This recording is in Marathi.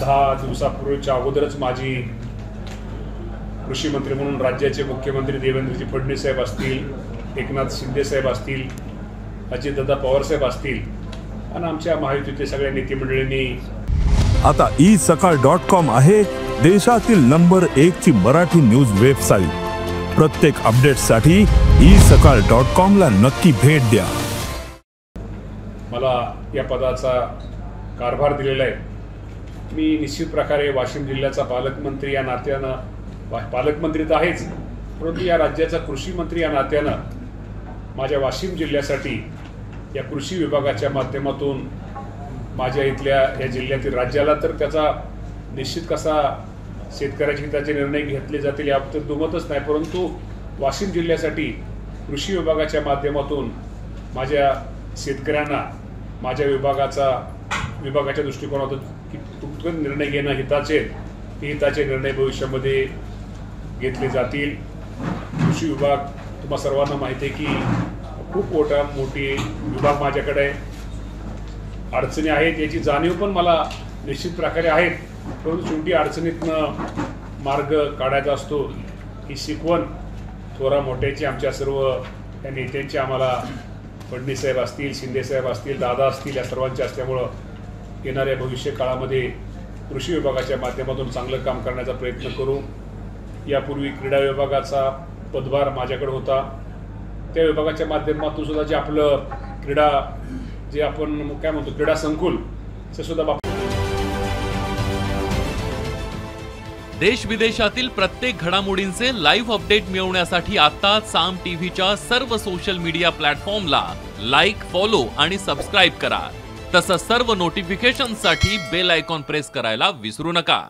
10 दिवसापूर्वीच्या अगोदरच माझी कृषी मंत्री म्हणून राज्याचे मुख्यमंत्री देवेंद्रजी फडणवीस साहेब असतील, एकनाथ शिंदे साहेब असतील, अजितदादा पवार साहेब असतील आणि आमच्या महायुतीतल्या सगळ्या नेते मंडळींनी आता isakal.com आहे देशातील नंबर 1 ची मराठी न्यूज वेबसाईट। प्रत्येक अपडेटसाठी isakal.com ला नक्की भेट द्या। मला या पदाचा कारभार दिलेला आहे। मी निश्चित प्रकारे वाशिम जिल्ह्याचा पालकमंत्री या नात्यानं, पालकमंत्री तर आहेच, परंतु या राज्याचा कृषी मंत्री या नात्यानं माझ्या वाशिम जिल्ह्यासाठी या कृषी विभागाच्या माध्यमातून माझ्या इथल्या या जिल्ह्यातील राज्याला तर त्याचा निश्चित कसा शेतकऱ्याच्या हिताचे निर्णय घेतले जातील याबद्दल दुमतच नाही, परंतु वाशिम जिल्ह्यासाठी कृषी विभागाच्या माध्यमातून माझ्या शेतकऱ्यांना माझ्या विभागाच्या दृष्टिकोनातून किती निर्णय घेणं हिताचे निर्णय भविष्यामध्ये घेतले जातील। कृषी विभाग तुम्हा सर्वांना माहिती आहे की खूप मोठी विभाग माझ्याकडे आहे। अडचणी आहेत याची जाणीव पण मला निश्चित प्रकारे आहेत, परंतु शेवटी अडचणीतनं मार्ग काढायचा असतो ही शिकवण थोरा मोठ्याची आमच्या सर्व या नेत्यांची आम्हाला फडणवीस साहेब असतील, शिंदे साहेब असतील, दादा असतील, या सर्वांचे असल्यामुळं येणाऱ्या भविष्य काळामध्ये कृषी विभागाच्या माध्यमातून चांगलं काम करण्याचा प्रयत्न करू। यापूर्वी क्रीडा विभागाचा पदभार माझ्याकडे होता, त्या विभागाच्या माध्यमातून सुद्धा जे आपलं जे आपण काय म्हणतो क्रीडा संकुल ते सुद्धा देश विदेशातील प्रत्येक घडामोडींचे लाईव्ह अपडेट मिळवण्यासाठी आता साम टीव्हीच्या सर्व सोशल मीडिया प्लॅटफॉर्मला लाईक, फॉलो आणि सबस्क्राईब करा। तसंच सर्व नोटिफिकेशनसाठी बेल आयकॉन प्रेस करायला विसरू नका।